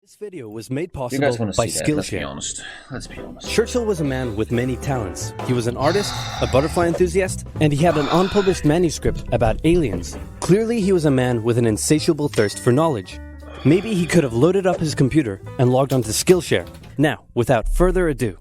This video was made You guys possible want to by see that? Let's be Skillshare. honest. Let's be honest. Churchill was a man with many talents. He was an artist, a butterfly enthusiast, and he had an unpublished manuscript about aliens. Clearly, he was a man with an insatiable thirst for knowledge. Maybe he could have loaded up his computer and logged onto Skillshare. Now, without further ado.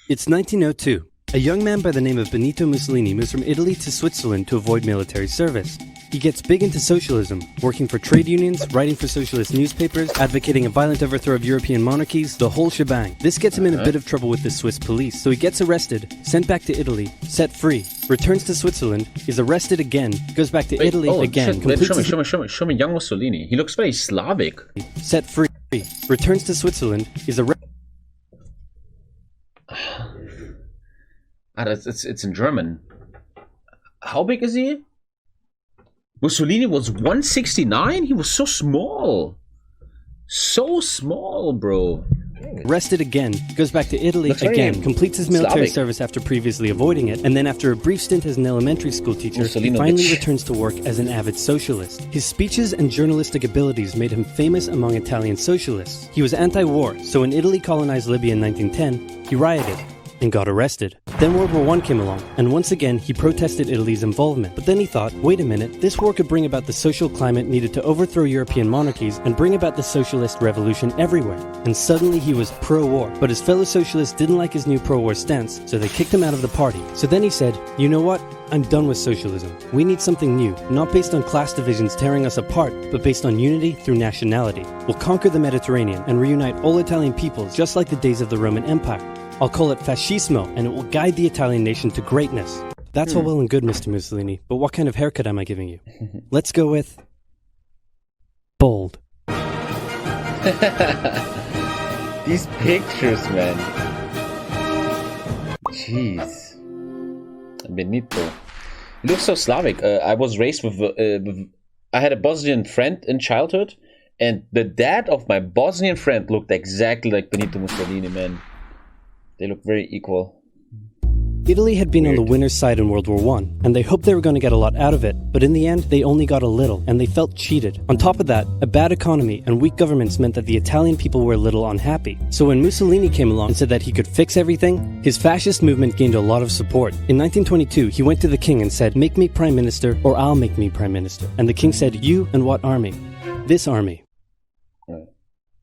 It's 1902. A young man by the name of Benito Mussolini moves from Italy to Switzerland to avoid military service. He gets big into socialism, working for trade unions, writing for socialist newspapers, advocating a violent overthrow of European monarchies, the whole shebang. This gets him in a bit of trouble with the Swiss police, so he gets arrested, sent back to Italy, set free, returns to Switzerland, is arrested again, goes back to Italy again. Show me young Mussolini. He looks very Slavic. Set free, returns to Switzerland, is arrested. It's in German. How big is he? Mussolini was 169? He was so small. So small, bro. Arrested again, goes back to Italy again, completes his military service after previously avoiding it, and then after a brief stint as an elementary school teacher, he finally returns to work as an avid socialist. His speeches and journalistic abilities made him famous among Italian socialists. He was anti-war, so when Italy colonized Libya in 1910, he rioted and got arrested. Then World War I came along, and once again he protested Italy's involvement. But then he thought, wait a minute, this war could bring about the social climate needed to overthrow European monarchies and bring about the socialist revolution everywhere. And suddenly he was pro-war. But his fellow socialists didn't like his new pro-war stance, so they kicked him out of the party. So then he said, you know what? I'm done with socialism. We need something new, not based on class divisions tearing us apart, but based on unity through nationality. We'll conquer the Mediterranean and reunite all Italian peoples just like the days of the Roman Empire. I'll call it fascismo, and it will guide the Italian nation to greatness. That's all well and good, Mr. Mussolini, but what kind of haircut am I giving you? Let's go with bold. These pictures, man. Jeez. Benito. He looks so Slavic. I was raised with I had a Bosnian friend in childhood, and the dad of my Bosnian friend looked exactly like Benito Mussolini, man. They look very equal. Italy had been on the winner's side in World War I, and they hoped they were going to get a lot out of it, but in the end, they only got a little, and they felt cheated. On top of that, a bad economy and weak governments meant that the Italian people were a little unhappy. So when Mussolini came along and said that he could fix everything, his fascist movement gained a lot of support. In 1922, he went to the king and said, make me prime minister, or I'll make me prime minister. And the king said, you and what army? This army.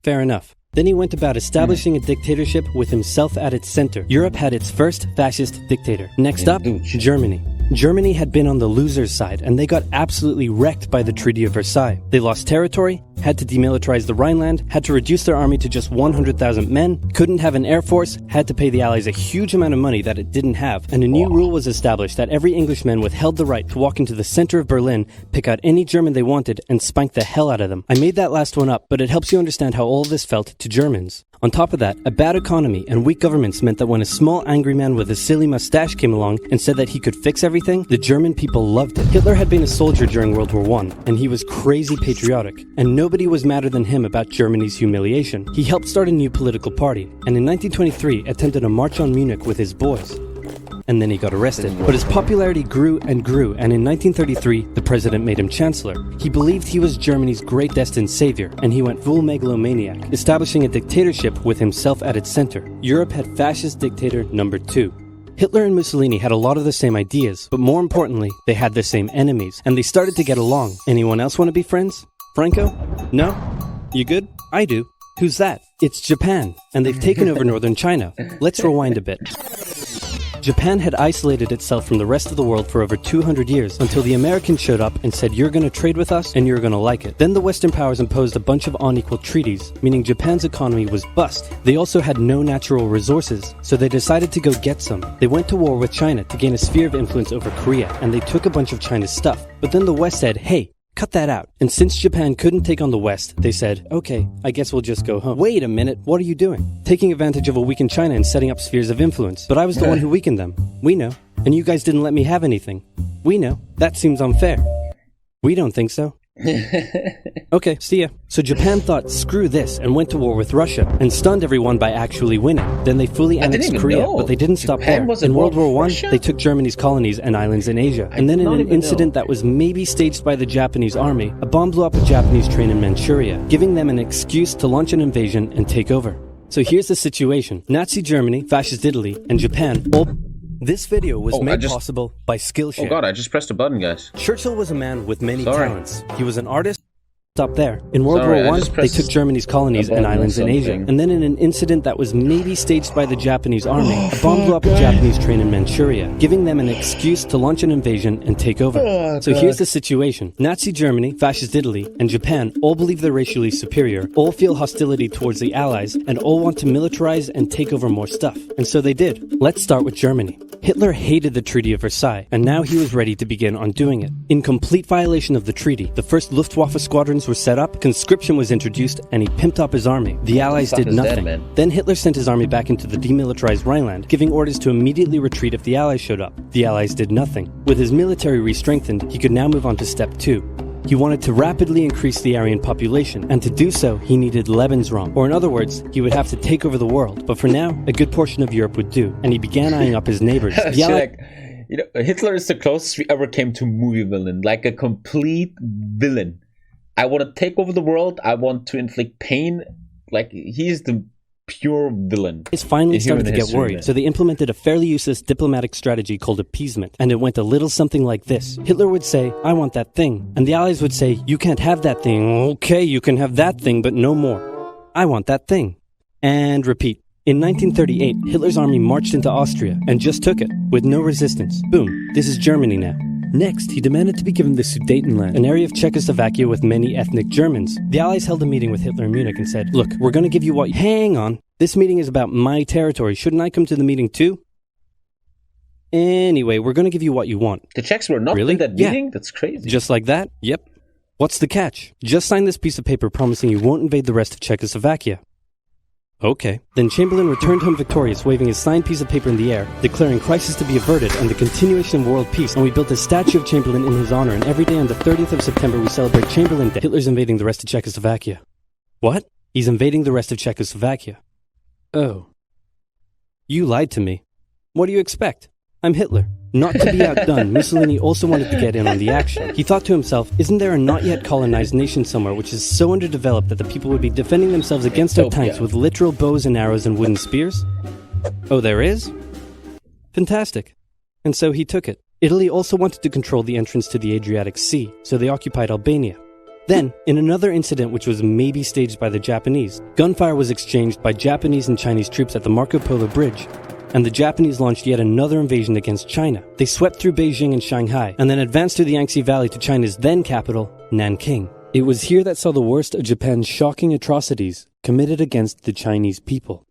Fair enough. Then he went about establishing a dictatorship with himself at its center. Europe had its first fascist dictator. Next up, Germany. Germany had been on the loser's side, and they got absolutely wrecked by the Treaty of Versailles. They lost territory, had to demilitarize the Rhineland, had to reduce their army to just 100,000 men, couldn't have an air force, had to pay the Allies a huge amount of money that it didn't have, and a new rule was established that every Englishman withheld the right to walk into the center of Berlin, pick out any German they wanted, and spank the hell out of them. I made that last one up, but it helps you understand how all of this felt to Germans. On top of that, a bad economy and weak governments meant that when a small angry man with a silly mustache came along and said that he could fix everything, the German people loved it. Hitler had been a soldier during World War I, and he was crazy patriotic, and nobody was madder than him about Germany's humiliation. He helped start a new political party, and in 1923 attempted a march on Munich with his boys. And then he got arrested. But his popularity grew, and in 1933, the president made him chancellor. He believed he was Germany's great destined savior, and he went full megalomaniac, establishing a dictatorship with himself at its center. Europe had fascist dictator number 2. Hitler and Mussolini had a lot of the same ideas, but more importantly, they had the same enemies, and they started to get along. Anyone else want to be friends? Franco? No? You good? I do. Who's that? It's Japan, and they've taken over northern China. Let's rewind a bit. Japan had isolated itself from the rest of the world for over 200 years until the Americans showed up and said, you're going to trade with us and you're going to like it. Then the Western powers imposed a bunch of unequal treaties, meaning Japan's economy was bust. They also had no natural resources, so they decided to go get some. They went to war with China to gain a sphere of influence over Korea, and they took a bunch of China's stuff. But then the West said, hey, cut that out. And since Japan couldn't take on the West, they said, okay, I guess we'll just go home. Wait a minute, what are you doing? Taking advantage of a weakened China and setting up spheres of influence. But I was the one who weakened them. We know. And you guys didn't let me have anything. We know. That seems unfair. We don't think so. Okay, see ya. So Japan thought, screw this, and went to war with Russia, and stunned everyone by actually winning. Then they fully annexed Korea, but they didn't stop there. In World War I, they took Germany's colonies and islands in Asia. And then in an incident that was maybe staged by the Japanese army, a bomb blew up a Japanese train in Manchuria, giving them an excuse to launch an invasion and take over. So here's the situation. Nazi Germany, Fascist Italy, and Japan all... This video was made possible by Skillshare. Oh god, I just pressed a button, guys. Churchill was a man with many talents. He was an artist. Stop there. In World War I, they took Germany's colonies and islands in Asia. And then in an incident that was maybe staged by the Japanese army, a bomb blew up a Japanese train in Manchuria, giving them an excuse to launch an invasion and take over. So here's the situation. Nazi Germany, Fascist Italy, and Japan all believe they're racially superior, all feel hostility towards the Allies, and all want to militarize and take over more stuff. And so they did. Let's start with Germany. Hitler hated the Treaty of Versailles, and now he was ready to begin undoing it. In complete violation of the treaty, the first Luftwaffe squadrons were set up, conscription was introduced, and he pimped up his army. The Allies did nothing. Then Hitler sent his army back into the demilitarized Rhineland, giving orders to immediately retreat if the Allies showed up. The Allies did nothing. With his military re-strengthened, he could now move on to step 2. He wanted to rapidly increase the Aryan population, and to do so, he needed Lebensraum, or in other words, he would have to take over the world. But for now, a good portion of Europe would do, and he began eyeing up his neighbors. Hitler is the closest we ever came to movie villain, like a complete villain. I want to take over the world. I want to inflict pain. Like, he's the pure villain. It's finally started to get worried, so they implemented a fairly useless diplomatic strategy called appeasement, and it went a little something like this. Hitler would say, I want that thing, and the Allies would say, you can't have that thing. Okay, you can have that thing, but no more. I want that thing. And repeat. In 1938, Hitler's army marched into Austria and just took it, with no resistance. Boom, this is Germany now. Next, he demanded to be given the Sudetenland, an area of Czechoslovakia with many ethnic Germans. The Allies held a meeting with Hitler in Munich and said, look, we're going to give you what... Hang on. This meeting is about my territory. Shouldn't I come to the meeting too? Anyway, we're going to give you what you want. The Czechs were not in that meeting? Yeah. That's crazy. Just like that? Yep. What's the catch? Just sign this piece of paper promising you won't invade the rest of Czechoslovakia. Okay. Then Chamberlain returned home victorious, waving his signed piece of paper in the air, declaring crisis to be averted and the continuation of world peace, and we built a statue of Chamberlain in his honor, and every day on the 30th of September we celebrate Chamberlain Day. Hitler's invading the rest of Czechoslovakia. What? He's invading the rest of Czechoslovakia. Oh. You lied to me. What do you expect? I'm Hitler. Not to be outdone, Mussolini also wanted to get in on the action. He thought to himself, isn't there a not yet colonized nation somewhere which is so underdeveloped that the people would be defending themselves against our tanks with literal bows and arrows and wooden spears? Oh, there is? Fantastic. And so he took it. Italy also wanted to control the entrance to the Adriatic Sea, so they occupied Albania. Then, in another incident which was maybe staged by the Japanese, gunfire was exchanged by Japanese and Chinese troops at the Marco Polo Bridge, and the Japanese launched yet another invasion against China. They swept through Beijing and Shanghai, and then advanced through the Yangtze Valley to China's then capital, Nanking. It was here that saw the worst of Japan's shocking atrocities committed against the Chinese people.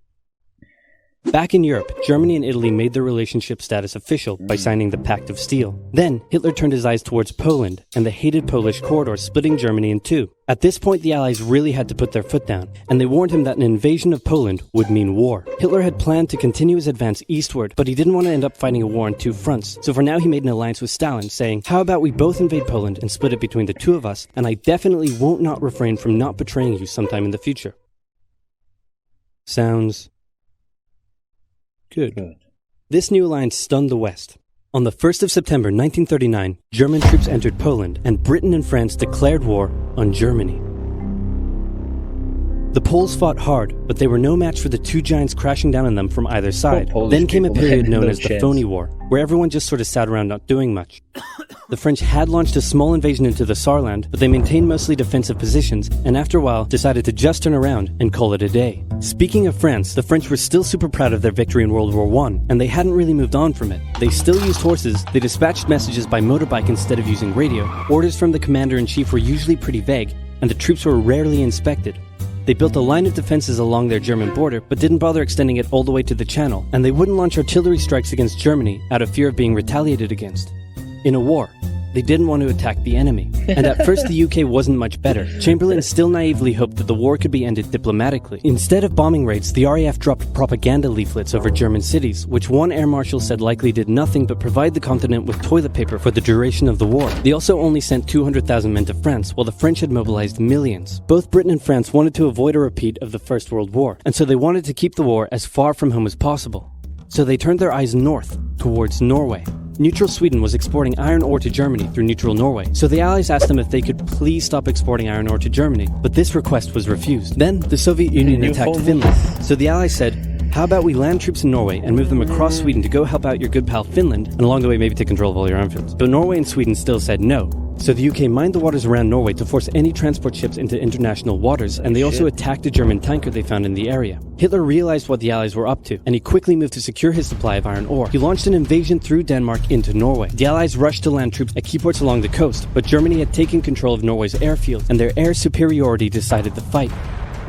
Back in Europe, Germany and Italy made their relationship status official by signing the Pact of Steel. Then, Hitler turned his eyes towards Poland and the hated Polish corridor, splitting Germany in two. At this point, the Allies really had to put their foot down, and they warned him that an invasion of Poland would mean war. Hitler had planned to continue his advance eastward, but he didn't want to end up fighting a war on two fronts. So for now, he made an alliance with Stalin, saying, how about we both invade Poland and split it between the two of us, and I definitely won't not refrain from not betraying you sometime in the future. Sounds... good. This new alliance stunned the West. On the 1st of September 1939, German troops entered Poland, and Britain and France declared war on Germany. The Poles fought hard, but they were no match for the two giants crashing down on them from either side. Then came a period known as the Phony War, where everyone just sort of sat around not doing much. The French had launched a small invasion into the Saarland, but they maintained mostly defensive positions, and after a while decided to just turn around and call it a day. Speaking of France, the French were still super proud of their victory in World War I, and they hadn't really moved on from it. They still used horses, they dispatched messages by motorbike instead of using radio, orders from the commander-in-chief were usually pretty vague, and the troops were rarely inspected. They built a line of defenses along their German border, but didn't bother extending it all the way to the Channel, and they wouldn't launch artillery strikes against Germany out of fear of being retaliated against. In a war, They didn't want to attack the enemy. And at first the UK wasn't much better. Chamberlain still naively hoped that the war could be ended diplomatically. Instead of bombing raids, the RAF dropped propaganda leaflets over German cities, which one air marshal said likely did nothing but provide the continent with toilet paper for the duration of the war. They also only sent 200,000 men to France, while the French had mobilized millions. Both Britain and France wanted to avoid a repeat of the First World War, and so they wanted to keep the war as far from home as possible. So they turned their eyes north, towards Norway. Neutral Sweden was exporting iron ore to Germany through neutral Norway, so the Allies asked them if they could please stop exporting iron ore to Germany, but this request was refused. Then, the Soviet Union attacked Finland, so the Allies said, how about we land troops in Norway and move them across Sweden to go help out your good pal Finland, and along the way maybe take control of all your airfields. But Norway and Sweden still said no. So the UK mined the waters around Norway to force any transport ships into international waters, and they also attacked a German tanker they found in the area. Hitler realized what the Allies were up to, and he quickly moved to secure his supply of iron ore. He launched an invasion through Denmark into Norway. The Allies rushed to land troops at key ports along the coast, but Germany had taken control of Norway's airfield, and their air superiority decided the fight.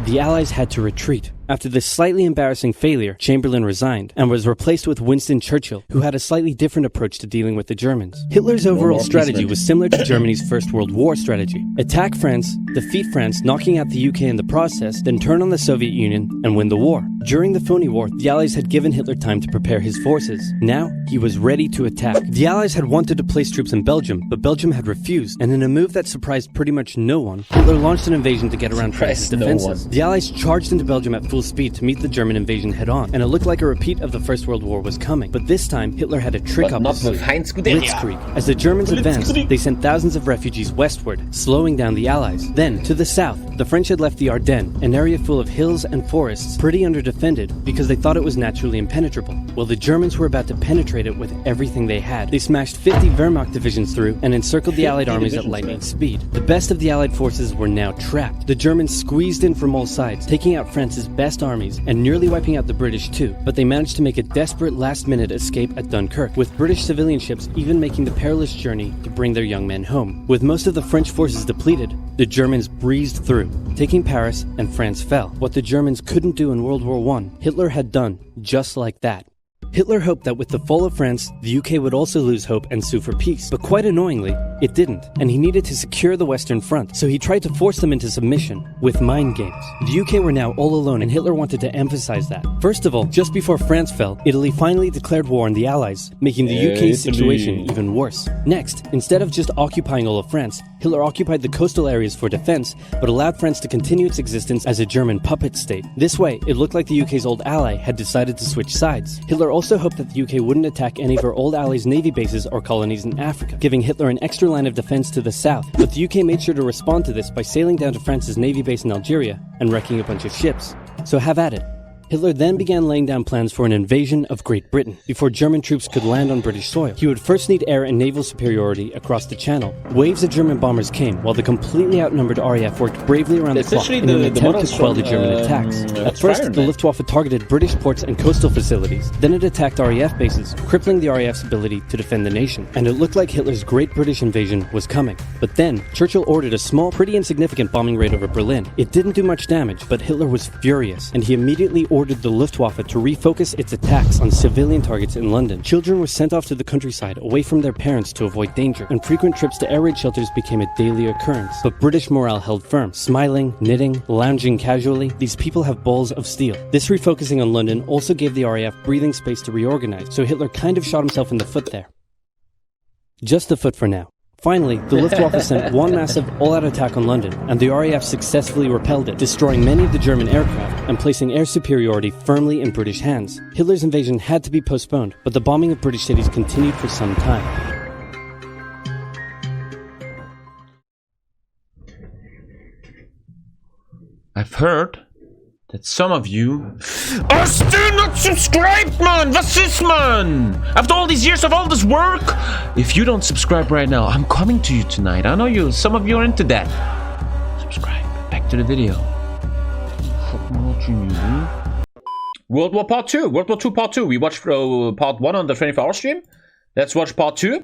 The Allies had to retreat. After this slightly embarrassing failure, Chamberlain resigned and was replaced with Winston Churchill, who had a slightly different approach to dealing with the Germans. Hitler's overall strategy was similar to Germany's First World War strategy. Attack France, defeat France, knocking out the UK in the process, then turn on the Soviet Union and win the war. During the phony war, the Allies had given Hitler time to prepare his forces. Now, he was ready to attack. The Allies had wanted to place troops in Belgium, but Belgium had refused, and in a move that surprised pretty much no one, Hitler launched an invasion to get around France's defenses. The Allies charged into Belgium at full speed to meet the German invasion head-on, and it looked like a repeat of the First World War was coming. But this time, Hitler had a trick up his sleeve. Blitzkrieg. As the Germans advanced, they sent thousands of refugees westward, slowing down the Allies. Then, to the south, the French had left the Ardennes, an area full of hills and forests, pretty underdefended because they thought it was naturally impenetrable. Well, the Germans were about to penetrate it with everything they had. They smashed 50 Wehrmacht divisions through and encircled the Allied armies at lightning speed. The best of the Allied forces were now trapped. The Germans squeezed in from all sides, taking out France's best armies and nearly wiping out the British too, but they managed to make a desperate last-minute escape at Dunkirk, with British civilian ships even making the perilous journey to bring their young men home. With most of the French forces depleted, the Germans breezed through, taking Paris, and France fell. What the Germans couldn't do in World War I, Hitler had done just like that. Hitler hoped that with the fall of France, the UK would also lose hope and sue for peace. But quite annoyingly, it didn't, and he needed to secure the Western Front, so he tried to force them into submission with mind games. The UK were now all alone, and Hitler wanted to emphasize that. First of all, just before France fell, Italy finally declared war on the Allies, making the UK's situation even worse. Next, instead of just occupying all of France, Hitler occupied the coastal areas for defense, but allowed France to continue its existence as a German puppet state. This way, it looked like the UK's old ally had decided to switch sides. Hitler also hoped that the UK wouldn't attack any of her old allies' navy bases or colonies in Africa, giving Hitler an extra line of defense to the south. But the UK made sure to respond to this by sailing down to France's navy base in Algeria and wrecking a bunch of ships. So have at it. Hitler then began laying down plans for an invasion of Great Britain. Before German troops could land on British soil, he would first need air and naval superiority across the Channel. Waves of German bombers came, while the completely outnumbered RAF worked bravely around the clock in an attempt to quell the German attacks. At first, the Luftwaffe targeted British ports and coastal facilities. Then it attacked RAF bases, crippling the RAF's ability to defend the nation. And it looked like Hitler's Great British invasion was coming. But then, Churchill ordered a small, pretty insignificant bombing raid over Berlin. It didn't do much damage, but Hitler was furious, and he immediately ordered the Luftwaffe to refocus its attacks on civilian targets in London. Children were sent off to the countryside away from their parents to avoid danger, and frequent trips to air raid shelters became a daily occurrence. But British morale held firm. Smiling, knitting, lounging casually, these people have balls of steel. This refocusing on London also gave the RAF breathing space to reorganize, so Hitler kind of shot himself in the foot there. Just the foot for now. Finally, the Luftwaffe sent one massive all-out attack on London, and the RAF successfully repelled it, destroying many of the German aircraft and placing air superiority firmly in British hands. Hitler's invasion had to be postponed, but the bombing of British cities continued for some time. I've heard that some of you are still not subscribed, man! Was ist, man? After all these years of all this work, if you don't subscribe right now, I'm coming to you tonight. I know some of you are into that. Subscribe. Back to the video. World War Part 2. World War 2 Part 2. We watched Part 1 on the 24-hour stream. Let's watch Part 2.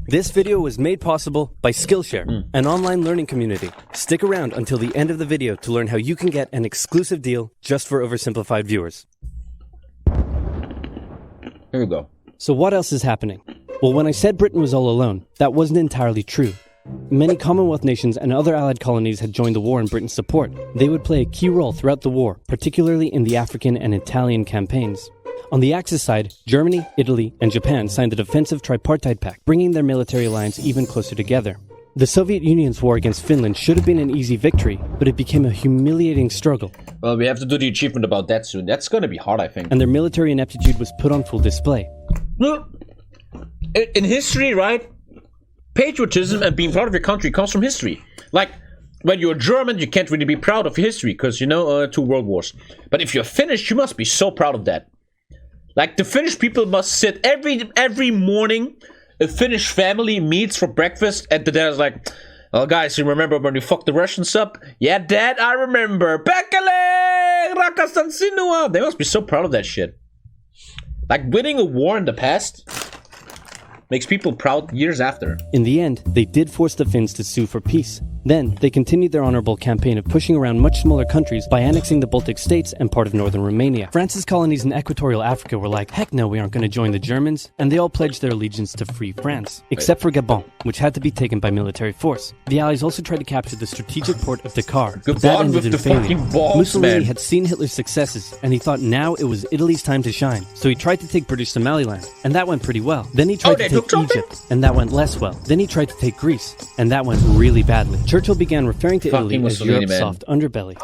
This video was made possible by Skillshare, an online learning community. Stick around until the end of the video to learn how you can get an exclusive deal just for Oversimplified viewers. Here we go. So what else is happening? Well, when I said Britain was all alone, that wasn't entirely true. Many Commonwealth nations and other Allied colonies had joined the war in Britain's support. They would play a key role throughout the war, particularly in the African and Italian campaigns. On the Axis side, Germany, Italy, and Japan signed the defensive tripartite pact, bringing their military alliance even closer together. The Soviet Union's war against Finland should have been an easy victory, but it became a humiliating struggle. Well, we have to do the achievement about that soon. That's gonna be hard, I think. And their military ineptitude was put on full display. Look, in history, right? Patriotism and being proud of your country comes from history. Like, when you're German, you can't really be proud of your history, because, 2 world wars. But if you're Finnish, you must be so proud of that. Like, the Finnish people must sit every morning. A Finnish family meets for breakfast, and the dad is like, "Oh, guys, you remember when we fucked the Russians up? Yeah, Dad, I remember. Pekale, rakastan sinua." They must be so proud of that shit. Like, winning a war in the past makes people proud years after. In the end, they did force the Finns to sue for peace. Then, they continued their honorable campaign of pushing around much smaller countries by annexing the Baltic states and part of northern Romania. France's colonies in equatorial Africa were like, heck no, we aren't going to join the Germans, and they all pledged their allegiance to free France. Except for Gabon, which had to be taken by military force. The Allies also tried to capture the strategic port of Dakar, but that ended in failure. Mussolini had seen Hitler's successes, and he thought now it was Italy's time to shine. So he tried to take British Somaliland, and that went pretty well. Then he tried to take Egypt, and that went less well. Then he tried to take Greece, and that went really badly. Churchill began referring to Italy as Europe's soft underbelly.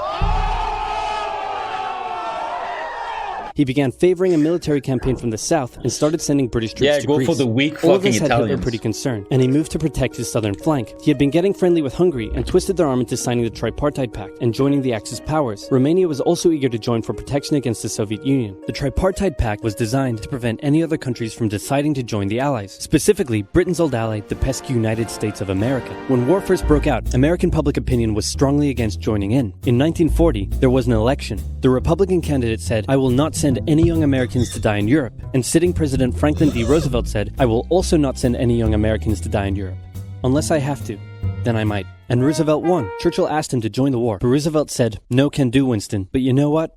He began favoring a military campaign from the south and started sending British troops to Greece. Yeah, go for the weak fucking All of this had Italians. Hitler pretty concerned, and he moved to protect his southern flank. He had been getting friendly with Hungary and twisted their arm into signing the Tripartite Pact and joining the Axis powers. Romania was also eager to join for protection against the Soviet Union. The Tripartite Pact was designed to prevent any other countries from deciding to join the Allies, specifically Britain's old ally, the pesky United States of America. When war first broke out, American public opinion was strongly against joining in. In 1940, there was an election. The Republican candidate said, "I will not send any young Americans to die in Europe," and sitting President Franklin D. Roosevelt said, "I will also not send any young Americans to die in Europe. Unless I have to, then I might." And Roosevelt won. Churchill asked him to join the war, but Roosevelt said, "No can do, Winston, but you know what?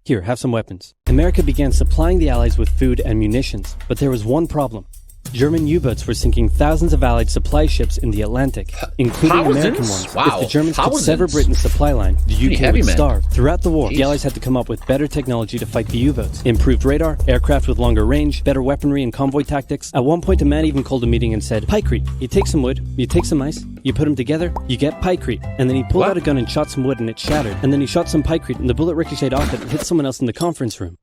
Here, have some weapons." America began supplying the Allies with food and munitions, but there was one problem. German U-boats were sinking thousands of Allied supply ships in the Atlantic, including American ones. Wow. If the Germans could sever Britain's supply line, the UK would starve. Throughout the war, the Allies had to come up with better technology to fight the U-boats. Improved radar, aircraft with longer range, better weaponry and convoy tactics. At one point, a man even called a meeting and said, "Pykrete. You take some wood, you take some ice, you put them together, you get pykrete." And then he pulled out a gun and shot some wood and it shattered. And then he shot some pykrete and the bullet ricocheted off it and hit someone else in the conference room.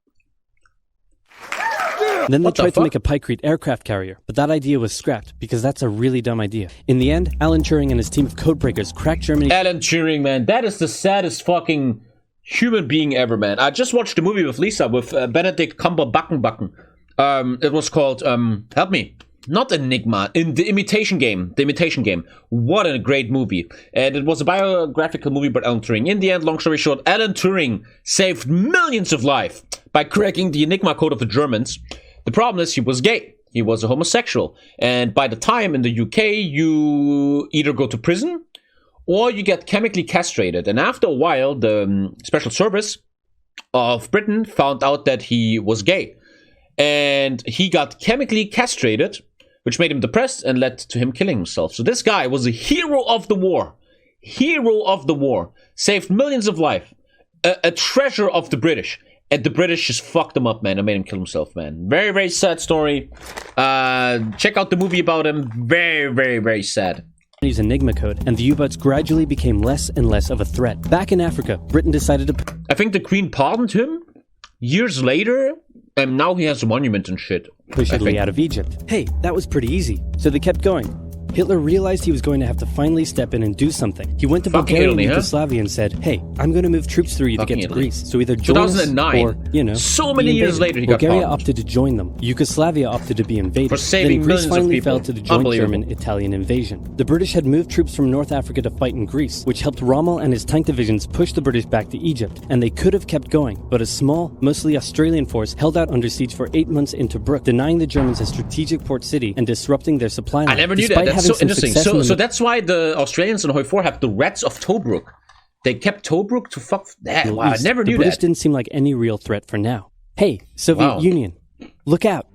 Then they tried to make a Pykrete aircraft carrier, but that idea was scrapped because that's a really dumb idea. In the end, Alan Turing and his team of codebreakers cracked Germany. Alan Turing, man, that is the saddest fucking human being ever, man. I just watched a movie with Lisa with Benedict Cumberbatch. It was called help me. Not Enigma, in The Imitation Game. The Imitation Game. What a great movie. And it was a biographical movie about Alan Turing. In the end, long story short, Alan Turing saved millions of lives by cracking the Enigma code of the Germans. The problem is he was gay. He was a homosexual. And by the time in the UK, you either go to prison or you get chemically castrated. And after a while, the Special Service of Britain found out that he was gay. And he got chemically castrated, which made him depressed and led to him killing himself. So this guy was a hero of the war. Hero of the war. Saved millions of lives. A treasure of the British. And the British just fucked him up, man, and made him kill himself, man. Very, very sad story. Check out the movie about him. Very, very, very sad. His Enigma code, and the U-boats gradually became less and less of a threat. Back in Africa, Britain decided to... I think the Queen pardoned him years later, and now he has a monument and shit. Push Italy out of Egypt. Hey, that was pretty easy. So they kept going. Hitler realized he was going to have to finally step in and do something. He went to Bulgaria and Yugoslavia and said, "Hey, I'm going to move troops through you to get to Greece. So either join us 2009, or, so many years later he got Bulgaria pardoned. opted to join them. Yugoslavia opted to be invaded. For saving then Greece millions of finally people. fell to the joint German-Italian invasion. The British had moved troops from North Africa to fight in Greece, which helped Rommel and his tank divisions push the British back to Egypt. And they could have kept going, but a small, mostly Australian force held out under siege for 8 months in Tobruk, denying the Germans a strategic port city and disrupting their supply line. I never knew that. That's so interesting. So that's why the Australians in Hoi 4 have the Rats of Tobruk. They kept Tobruk to fuck that. Wow, I never knew that. The British didn't seem like any real threat for now. Hey, Soviet Union, look out.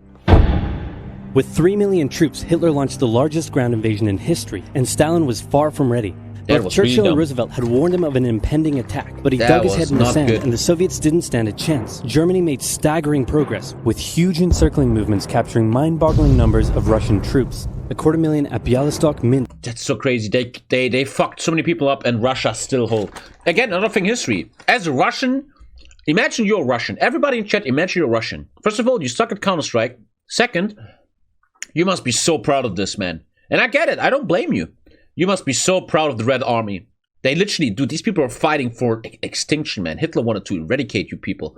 With 3 million troops, Hitler launched the largest ground invasion in history, and Stalin was far from ready. Both Churchill and Roosevelt had warned him of an impending attack, but he dug his head in the sand, and the Soviets didn't stand a chance. Germany made staggering progress, with huge encircling movements capturing mind-boggling numbers of Russian troops. 250,000 at Bialystok, Minsk. That's so crazy. They fucked so many people up, and Russia still hold. Again, another thing, history. As a Russian, imagine you're Russian. Everybody in chat, imagine you're Russian. First of all, you suck at Counter-Strike. Second, you must be so proud of this, man. And I get it. I don't blame you. You must be so proud of the Red Army. They literally, dude, these people are fighting for extinction, man. Hitler wanted to eradicate you people.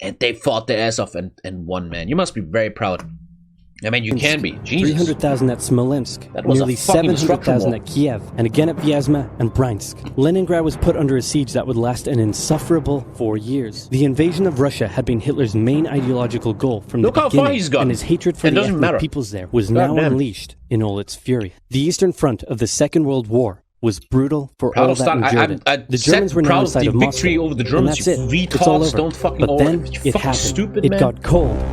And they fought their ass off and won, man. You must be very proud. I mean, you can be. Jesus. 300,000 at Smolensk, nearly 700,000 at Kiev, and again at Vyazma and Bryansk. Leningrad was put under a siege that would last an insufferable 4 years. The invasion of Russia had been Hitler's main ideological goal from the beginning, and his hatred for the ethnic peoples there was now unleashed in all its fury. The Eastern Front of the Second World War was brutal for all that endured it. The Germans were now inside of Moscow, over the Germans, and that's it. It's all over. But then it happened. It got cold.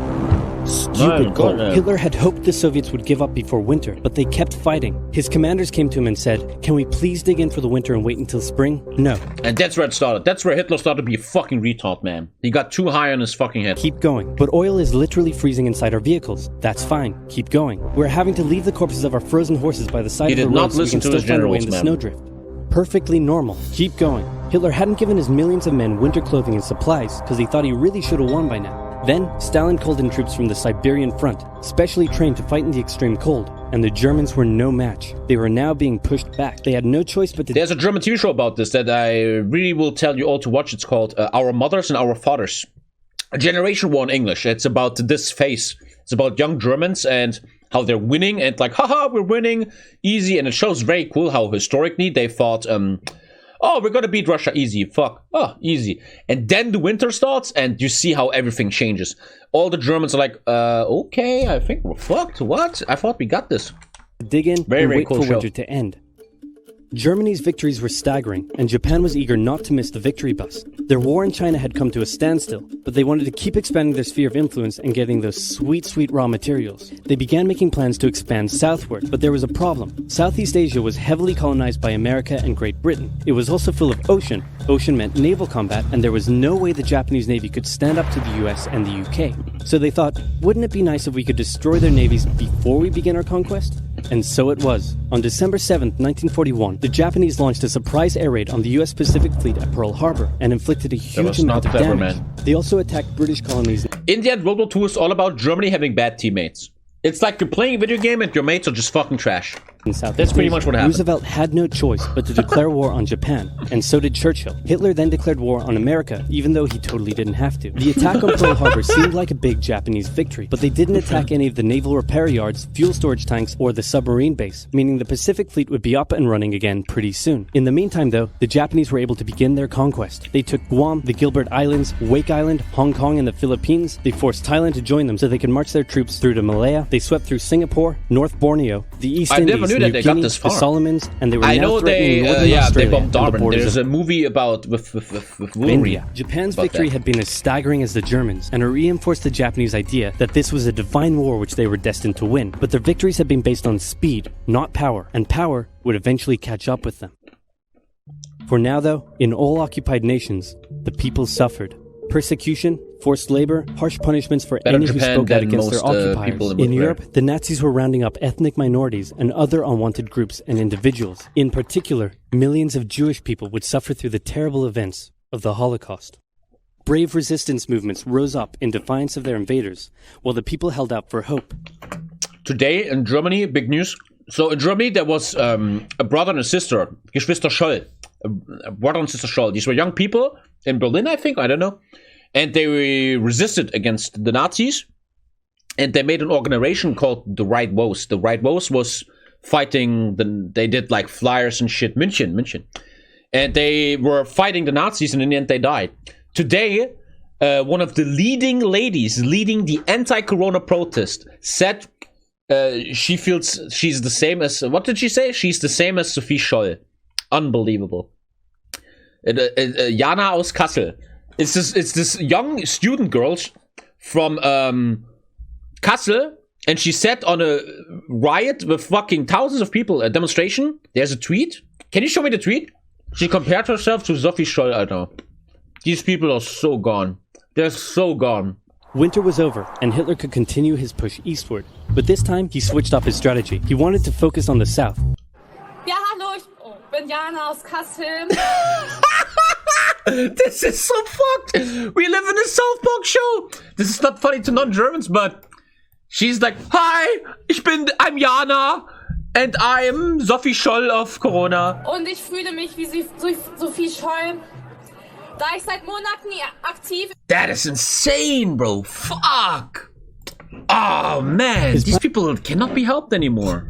Stupid cold. Hitler had hoped the Soviets would give up before winter, but they kept fighting. His commanders came to him and said, "Can we please dig in for the winter and wait until spring?" No. And that's where it started. That's where Hitler started to be a fucking retard, man. He got too high on his fucking head. Keep going. But oil is literally freezing inside our vehicles. That's fine. Keep going. We're having to leave the corpses of our frozen horses by the side of the road so we can still find our way in the snowdrift. Perfectly normal. Keep going. Hitler hadn't given his millions of men winter clothing and supplies because he thought he really should have won by now. Then, Stalin called in troops from the Siberian front, specially trained to fight in the extreme cold, and the Germans were no match. They were now being pushed back. They had no choice but to... There's a German TV show about this that I really will tell you all to watch. It's called Our Mothers and Our Fathers. A Generation War in English. It's about this phase. It's about young Germans and how they're winning and like, haha, we're winning, easy. And it shows very cool how historically they thought... oh, we're gonna beat Russia easy. Fuck. Oh, easy. And then the winter starts, and you see how everything changes. All the Germans are like, okay, I think we're fucked. What? I thought we got this. Dig in and wait for winter to end. Germany's victories were staggering, and Japan was eager not to miss the victory bus. Their war in China had come to a standstill, but they wanted to keep expanding their sphere of influence and getting those sweet, sweet raw materials. They began making plans to expand southward, but there was a problem. Southeast Asia was heavily colonized by America and Great Britain. It was also full of ocean. Ocean meant naval combat, and there was no way the Japanese Navy could stand up to the US and the UK. So they thought, wouldn't it be nice if we could destroy their navies before we begin our conquest? And so it was. On December 7th, 1941, the Japanese launched a surprise air raid on the US Pacific Fleet at Pearl Harbor and inflicted a huge amount of damage. They also attacked British colonies. In the end, World War II is all about Germany having bad teammates. It's like you're playing a video game and your mates are just fucking trash. That's pretty much what happened. Roosevelt had no choice but to declare war on Japan, and so did Churchill. Hitler then declared war on America, even though he totally didn't have to. The attack on Pearl Harbor seemed like a big Japanese victory, but they didn't attack any of the naval repair yards, fuel storage tanks, or the submarine base, meaning the Pacific Fleet would be up and running again pretty soon. In the meantime, though, the Japanese were able to begin their conquest. They took Guam, the Gilbert Islands, Wake Island, Hong Kong, and the Philippines. They forced Thailand to join them so they could march their troops through to Malaya. They swept through Singapore, North Borneo, the East Indies, New Guinea, the Solomons, and they were now threatening northern Australia. They bombed Darwin. There's a movie about with Wolverine. India. Japan's victory had been as staggering as the Germans, and it reinforced the Japanese idea that this was a divine war which they were destined to win. But their victories had been based on speed, not power, and power would eventually catch up with them. For now, though, in all occupied nations, the people suffered. Persecution, forced labor, harsh punishments for any who spoke out against their occupiers. In Europe, the Nazis were rounding up ethnic minorities and other unwanted groups and individuals. In particular, millions of Jewish people would suffer through the terrible events of the Holocaust. Brave resistance movements rose up in defiance of their invaders, while the people held out for hope. Today in Germany, big news. So in Germany, there was a brother and a sister, Geschwister Scholl. A brother and sister Scholl. These were young people in Berlin, I think, I don't know. And they resisted against the Nazis. And they made an organization called the Right Woes. The Right Woes was fighting, they did like flyers and shit. München. And they were fighting the Nazis, and in the end they died. Today, one of the leading ladies leading the anti-corona protest said she feels she's the same as, what did she say? She's the same as Sophie Scholl. Unbelievable. Jana aus Kassel. It's this young student girl from Kassel, and she said on a riot with fucking thousands of people, a demonstration, there's a tweet. Can you show me the tweet? She compared herself to Sophie Scholl, Alter. These people are so gone. They're so gone. Winter was over, and Hitler could continue his push eastward. But this time, he switched up his strategy. He wanted to focus on the south. Ja, hallo, ich bin Jana aus Kassel. This is so fucked. We live in a South Park show. This is not funny to non-Germans, but she's like, hi, I'm Jana. And I'm Sophie Scholl of Corona. Und ich fühle mich wie Sophie Scholl, da ich seit Monaten aktiv. That is insane, bro. Fuck. Oh, man. These people cannot be helped anymore.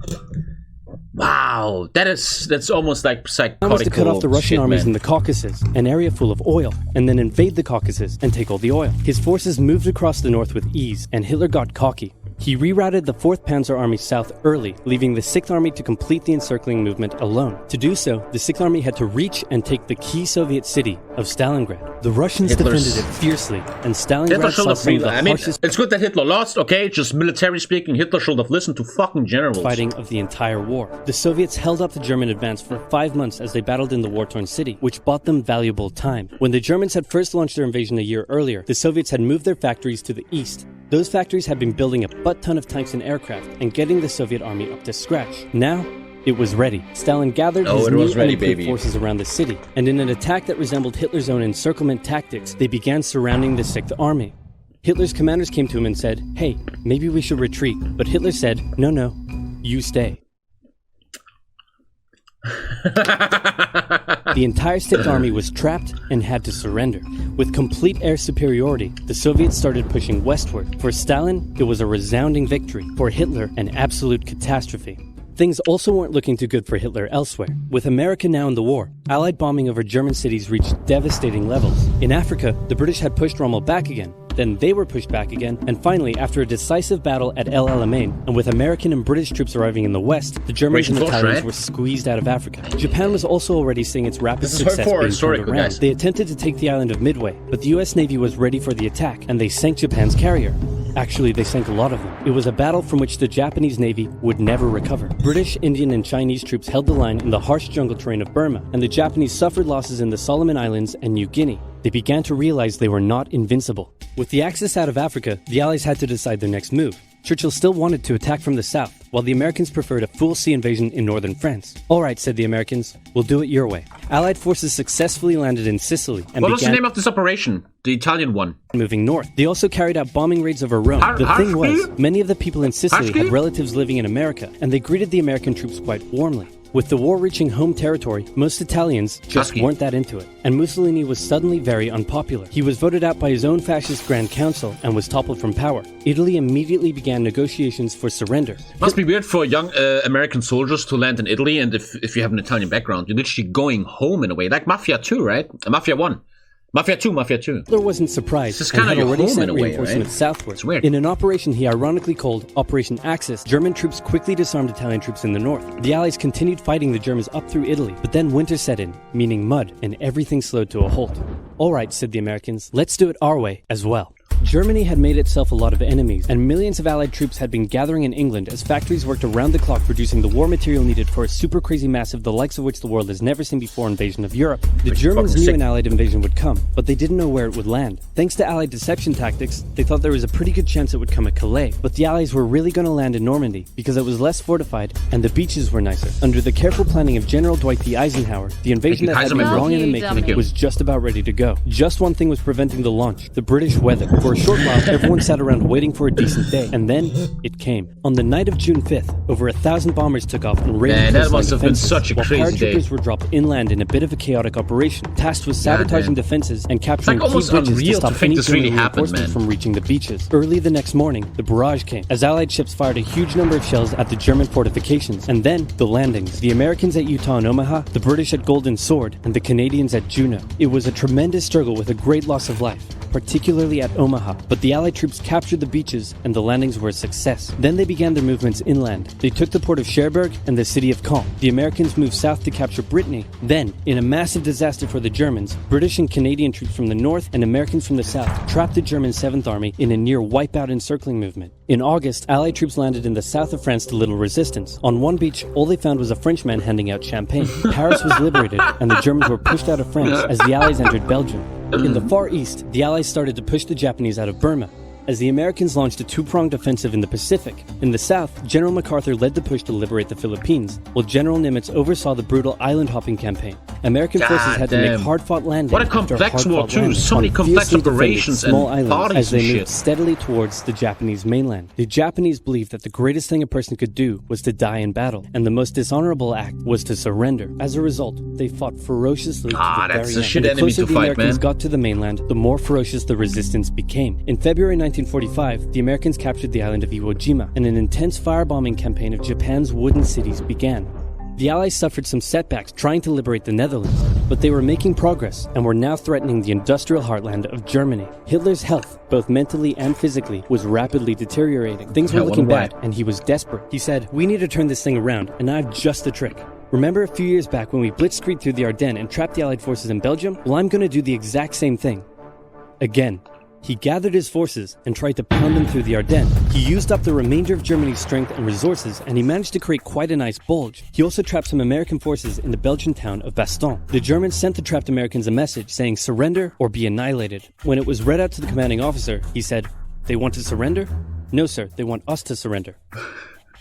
Wow. That's almost like psychotic. He was to cut off the Russian armies in the Caucasus, an area full of oil, and then invade the Caucasus and take all the oil. His forces moved across the north with ease, and Hitler got cocky. He rerouted the 4th Panzer Army south early, leaving the 6th Army to complete the encircling movement alone. To do so, the 6th Army had to reach and take the key Soviet city of Stalingrad. The Russians defended it fiercely, and Stalingrad saw some of the harshest it's good that Hitler lost, okay? Just military speaking, Hitler should have listened to fucking generals. Fighting of the entire war. The Soviets held up the German advance for 5 months as they battled in the war-torn city, which bought them valuable time. When the Germans had first launched their invasion a year earlier, the Soviets had moved their factories to the east. Those factories had been building a butt-ton of tanks and aircraft and getting the Soviet army up to scratch. Now, it was ready. Stalin gathered his new and improved forces around the city, and in an attack that resembled Hitler's own encirclement tactics, they began surrounding the 6th Army. Hitler's commanders came to him and said, hey, maybe we should retreat. But Hitler said, no, you stay. The entire 6th Army was trapped and had to surrender. With complete air superiority, the Soviets started pushing westward. For Stalin, it was a resounding victory. For Hitler, an absolute catastrophe. Things also weren't looking too good for Hitler elsewhere. With America now in the war, Allied bombing over German cities reached devastating levels. In Africa, the British had pushed Rommel back again. Then they were pushed back again, and finally, after a decisive battle at El Alamein, and with American and British troops arriving in the west, the Germans and Italians were squeezed out of Africa. Japan was also already seeing its rapid success being turned around. They attempted to take the island of Midway, but the US Navy was ready for the attack, and they sank Japan's carrier. Actually, they sank a lot of them. It was a battle from which the Japanese Navy would never recover. British, Indian, and Chinese troops held the line in the harsh jungle terrain of Burma, and the Japanese suffered losses in the Solomon Islands and New Guinea. They began to realize they were not invincible. With the Axis out of Africa, the Allies had to decide their next move. Churchill still wanted to attack from the south, while the Americans preferred a full sea invasion in northern France. All right, said the Americans, we'll do it your way. Allied forces successfully landed in Sicily and what was the name of this operation? The Italian one. Moving north. They also carried out bombing raids over Rome. The thing was, many of the people in Sicily had relatives living in America, and they greeted the American troops quite warmly. With the war reaching home territory, most Italians just weren't that into it, and Mussolini was suddenly very unpopular. He was voted out by his own fascist Grand Council and was toppled from power. Italy immediately began negotiations for surrender. Must be weird for young American soldiers to land in Italy, and if you have an Italian background, you're literally going home in a way, like Mafia 2, right? Mafia 1. Mafia 2. Hitler wasn't surprised and had already sent reinforcements southward. It's weird. In an operation he ironically called Operation Axis, German troops quickly disarmed Italian troops in the north. The Allies continued fighting the Germans up through Italy, but then winter set in, meaning mud, and everything slowed to a halt. All right, said the Americans, let's do it our way as well. Germany had made itself a lot of enemies, and millions of Allied troops had been gathering in England as factories worked around the clock producing the war material needed for a super crazy massive, the likes of which the world has never seen before, invasion of Europe. The Germans knew an Allied invasion would come, but they didn't know where it would land. Thanks to Allied deception tactics, they thought there was a pretty good chance it would come at Calais, but the Allies were really going to land in Normandy because it was less fortified and the beaches were nicer. Under the careful planning of General Dwight D. Eisenhower, the invasion that had been long in the making was just about ready to go. Just one thing was preventing the launch: the British weather. For a short while, everyone sat around waiting for a decent day, and then it came. On the night of June 5th, over 1,000 bombers took off and raided that must have been such a crazy day. Paratroopers were dropped inland in a bit of a chaotic operation, tasked with sabotaging defenses and capturing key bridges to stop any German reinforcements from reaching the beaches. Early the next morning, the barrage came, as Allied ships fired a huge number of shells at the German fortifications, and then the landings. The Americans at Utah and Omaha, the British at Golden Sword, and the Canadians at Juneau. It was a tremendous struggle with a great loss of life, particularly at Omaha, Omaha, but the Allied troops captured the beaches and the landings were a success. Then they began their movements inland. They took the port of Cherbourg and the city of Caen. The Americans moved south to capture Brittany. Then, in a massive disaster for the Germans, British and Canadian troops from the north and Americans from the south trapped the German 7th Army in a near wipeout encircling movement. In August, Allied troops landed in the south of France to little resistance. On one beach, all they found was a Frenchman handing out champagne. Paris was liberated, and the Germans were pushed out of France as the Allies entered Belgium. In the Far East, the Allies started to push the Japanese out of Burma, as the Americans launched a two-pronged offensive in the Pacific. In the south, General MacArthur led the push to liberate the Philippines, while General Nimitz oversaw the brutal island-hopping campaign. American forces had to make hard-fought landings. What a complex war too! So many complex operations and parties as they and moved shit. steadily towards the Japanese mainland. The Japanese believed that the greatest thing a person could do was to die in battle, and the most dishonorable act was to surrender. As a result, they fought ferociously to the That's very a end. shit And the enemy closer to the fight, Americans man. got to the mainland, the more ferocious the resistance became. In February 1945, the Americans captured the island of Iwo Jima, and an intense firebombing campaign of Japan's wooden cities began. The Allies suffered some setbacks trying to liberate the Netherlands, but they were making progress and were now threatening the industrial heartland of Germany. Hitler's health, both mentally and physically, was rapidly deteriorating. Things were looking bad, and he was desperate. He said, "We need to turn this thing around, and I have just the trick. Remember a few years back when we blitzkrieged through the Ardennes and trapped the Allied forces in Belgium? Well, I'm going to do the exact same thing. Again." He gathered his forces and tried to pound them through the Ardennes. He used up the remainder of Germany's strength and resources, and he managed to create quite a nice bulge. He also trapped some American forces in the Belgian town of Bastogne. The Germans sent the trapped Americans a message saying surrender or be annihilated. When it was read out to the commanding officer, he said, "They want to surrender? No, sir, they want us to surrender."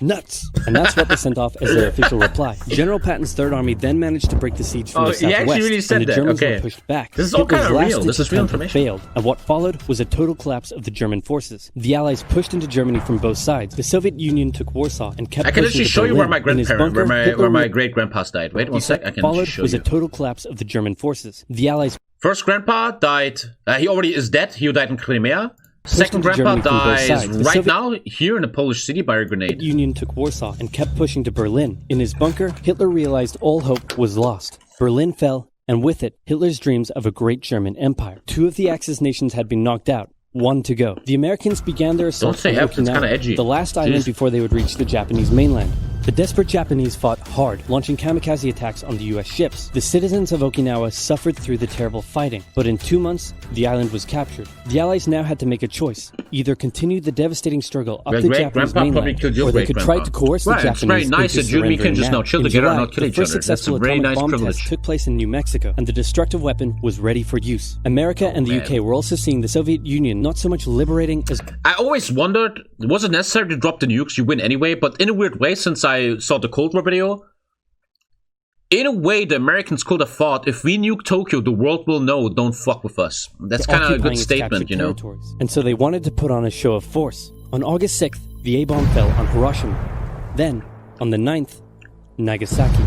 Nuts! And that's what they sent off as their official reply. General Patton's Third Army then managed to break the siege from the he southwest, actually really said and the that. Germans Okay. were pushed back. This is all Hitler's kind of real. last-ditch This is real attempt information. failed, and what followed was a total collapse of the German forces. The Allies pushed into Germany from both sides. The Soviet Union took Warsaw and kept I can pushing actually to show you where Berlin. my In his grandparents, bunker, where my Hitler great grandpas died. Wait one sec, I can followed show was you. a total collapse of the German forces. The Allies First grandpa died. He already is dead. He died in Crimea. Second into grandpa Germany from both dies sides. The right Soviet now here in a Polish city by a grenade. Union took Warsaw and kept pushing to Berlin. In his bunker, Hitler realized all hope was lost. Berlin fell, and with it, Hitler's dreams of a great German empire. Two of the Axis nations had been knocked out. One to go. The Americans began their assault Don't say on F, it's Okinawa, kinda edgy. the last island Jeez. before they would reach the Japanese mainland. The desperate Japanese fought hard, launching kamikaze attacks on the US ships. The citizens of Okinawa suffered through the terrible fighting, but in 2 months, the island was captured. The Allies now had to make a choice: either continue the devastating struggle up Your the great Japanese grandpa probably mainland, killed your or they great could try grandpa. to coerce the Right, Japanese it's very nice into that you and me can surrendering just now. now chill In together and July, not kill the each first other. That's successful a very atomic nice bomb privilege. test took place in New Mexico, and the destructive weapon was ready for use. America and the man. UK were also seeing the Soviet Union not so much liberating as I always wondered, was it necessary to drop the nukes? You win anyway, but in a weird way, since I saw the Cold War video, in a way, the Americans could have thought, if we nuke Tokyo, the world will know, don't fuck with us. That's kind of a occupying good its statement, captured you know. territories. And so they wanted to put on a show of force. On August 6th, the A-bomb fell on Hiroshima. Then, on the 9th, Nagasaki.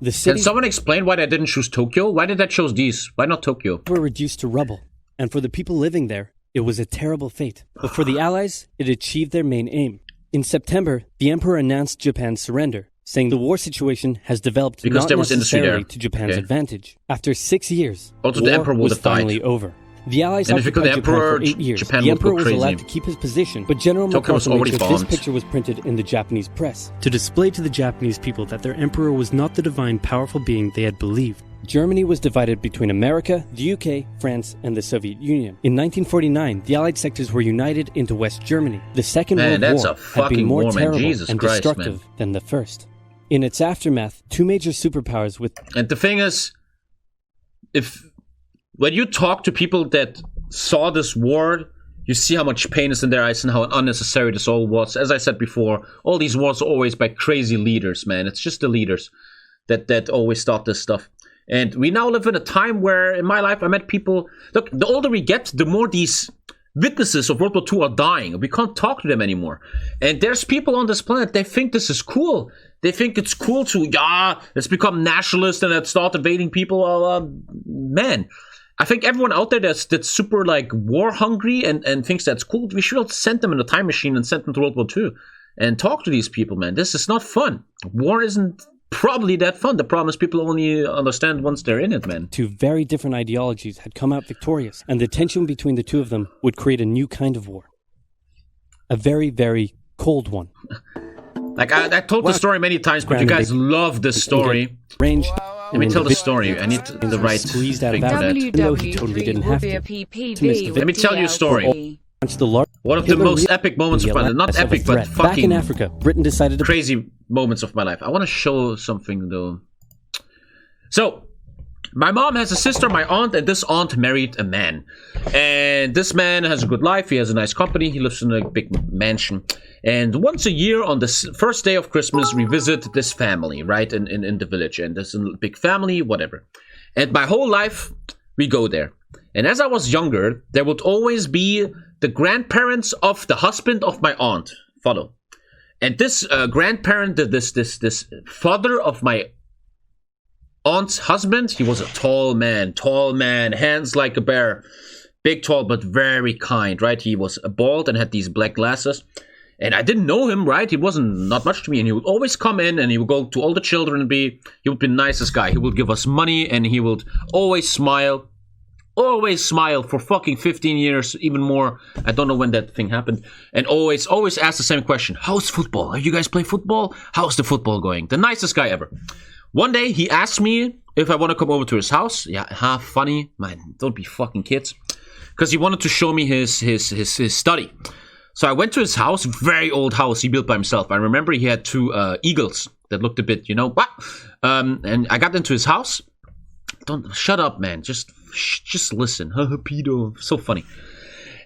The Can cities someone explain why they didn't choose Tokyo? Why did they choose these? Why not Tokyo? were reduced to rubble. And for the people living there, it was a terrible fate. But for the Allies, it achieved their main aim. In September, the Emperor announced Japan's surrender, saying the war situation has developed Because not there was industry necessarily there. to Japan's Okay. advantage. After 6 years, Also, war the Emperor would was have died. finally over. The Allies And if you kill occupied the Japan Emperor, for 8 years. Japan The would go Emperor was crazy. allowed to keep his position, but General Tokyo was MacArthur made already sure this bombed. picture was printed in the Japanese press to display to the Japanese people that their emperor was not the divine, powerful being they had believed. Germany was divided between America, the UK, France, and the Soviet Union. In 1949, the Allied sectors were united into West Germany. The Second Man, World that's War a had fucking been more war, man. terrible Jesus and Christ, destructive man. than the first. In its aftermath, two major superpowers with And the thing is, when you talk to people that saw this war, you see how much pain is in their eyes and how unnecessary this all was. As I said before, all these wars are always by crazy leaders, man. It's just the leaders that always start this stuff. And we now live in a time where, in my life, I met people. Look, the older we get, the more these witnesses of World War II are dying. We can't talk to them anymore. And there's people on this planet, they think this is cool. They think it's cool to, let's become nationalist and let's start invading people. Man, I think everyone out there that's super like war hungry and thinks that's cool, we should send them in a time machine and send them to World War II and talk to these people, man. This is not fun. War isn't probably that fun. The problem is people only understand once they're in it, man. Two very different ideologies had come out victorious, and the tension between the two of them would create a new kind of war. A very, very cold one. Like, I told the story many times, but you guys love this story. Range. Let me tell the story. I need the right squeezed out thing of for that. even though he totally didn't have to. Let me tell you a story. One of the most epic moments of my life. Not epic, but fucking back in Africa, Britain decided to crazy moments of my life. I want to show something, though. So, my mom has a sister, my aunt, and this aunt married a man. And this man has a good life. He has a nice company. He lives in a big mansion. And once a year, on the first day of Christmas, we visit this family, right, in the village. And there's a big family, whatever. And my whole life, we go there. And as I was younger, there would always be the grandparents of the husband of my aunt. Follow. And this grandparent, this father of my aunt's husband, he was a tall man, hands like a bear. Big, tall, but very kind, right? He was bald and had these black glasses. And I didn't know him, right? He wasn't not much to me. And he would always come in and he would go to all the children and he would be the nicest guy. He would give us money and he would always smile. Always smile for fucking 15 years, even more. I don't know when that thing happened. And always ask the same question. How's football? Are you guys play football? How's the football going? The nicest guy ever. One day, he asked me if I want to come over to his house. Yeah, funny. Man, don't be fucking kids. Because he wanted to show me his study. So I went to his house, very old house he built by himself. I remember he had two eagles that looked a bit, and I got into his house. Don't shut up, man. Just listen. Pedo. So funny.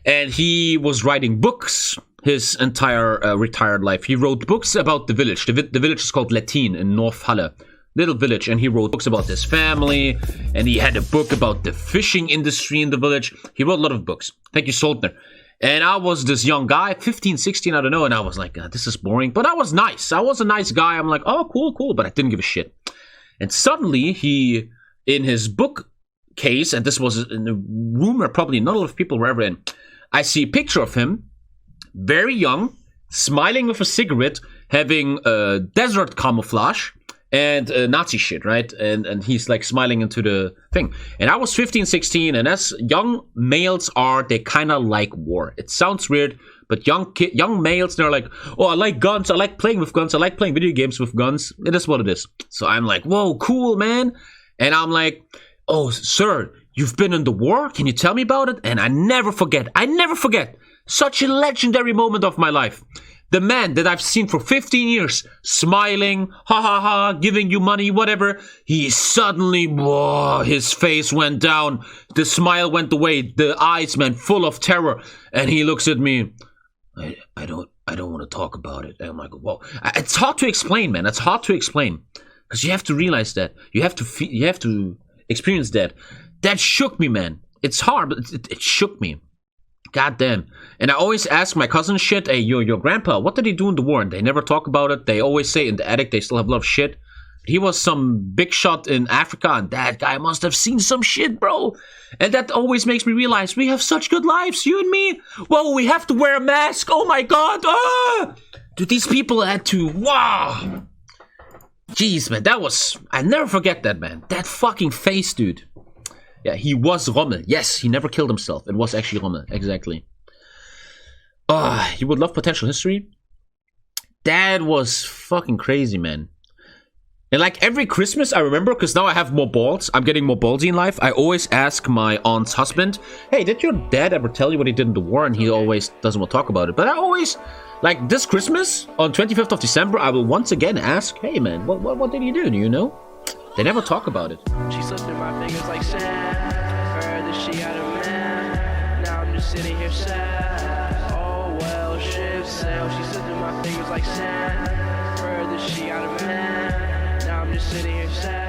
And he was writing books his entire retired life. He wrote books about the village. The village is called Latin in North Halle. Little village. And he wrote books about his family. And he had a book about the fishing industry in the village. He wrote a lot of books. Thank you, Soldner. And I was this young guy, 15, 16, I don't know. And I was like, this is boring. But I was nice. I was a nice guy. I'm like, oh, cool. But I didn't give a shit. And suddenly he, in his book case, and this was in a room where probably not a lot of people were ever in, I see a picture of him, very young, smiling with a cigarette, having desert camouflage and Nazi shit, right? And he's like smiling into the thing. And I was 15, 16, and as young males are, they kind of like war. It sounds weird, but young males, they're like, oh, I like guns, I like playing with guns, I like playing video games with guns. It is what it is. So I'm like, whoa, cool, man. And I'm like, oh, sir, you've been in the war? Can you tell me about it? And I never forget. Such a legendary moment of my life. The man that I've seen for 15 years, smiling, giving you money, whatever, he suddenly, whoa, his face went down. The smile went away. The eyes, man, full of terror. And he looks at me. I don't want to talk about it. And I'm like, whoa. It's hard to explain, man. It's hard to explain. Because you have to realize that. You have to experience that. That shook me, man. It's hard, but it shook me. God damn. And I always ask my cousin shit, hey, your grandpa, what did he do in the war? And they never talk about it. They always say in the attic they still have a lot of shit. He was some big shot in Africa, and that guy must have seen some shit, bro. And that always makes me realize we have such good lives, you and me. Whoa, we have to wear a mask. Oh my god. Ah! Dude, these people had to, wow. Jeez, man, I never forget that, man. That fucking face, dude. Yeah, he was Rommel. Yes, he never killed himself. It was actually Rommel, exactly. You would love potential history? That was fucking crazy, man. And like every Christmas, I remember, because now I have more balls. I'm getting more ballsy in life. I always ask my aunt's husband, hey, did your dad ever tell you what he did in the war? And he always doesn't want to talk about it. But I always, like this Christmas, on 25th of December, I will once again ask, hey, man, what did he do? Do you know? They never talk about it. She slipped in my fingers like sand. Heard that she had a man. Now I'm just sitting here sad. Oh well, ship sail. She slipped in my fingers like sand. Heard that she had a man. Now I'm just sitting here sad.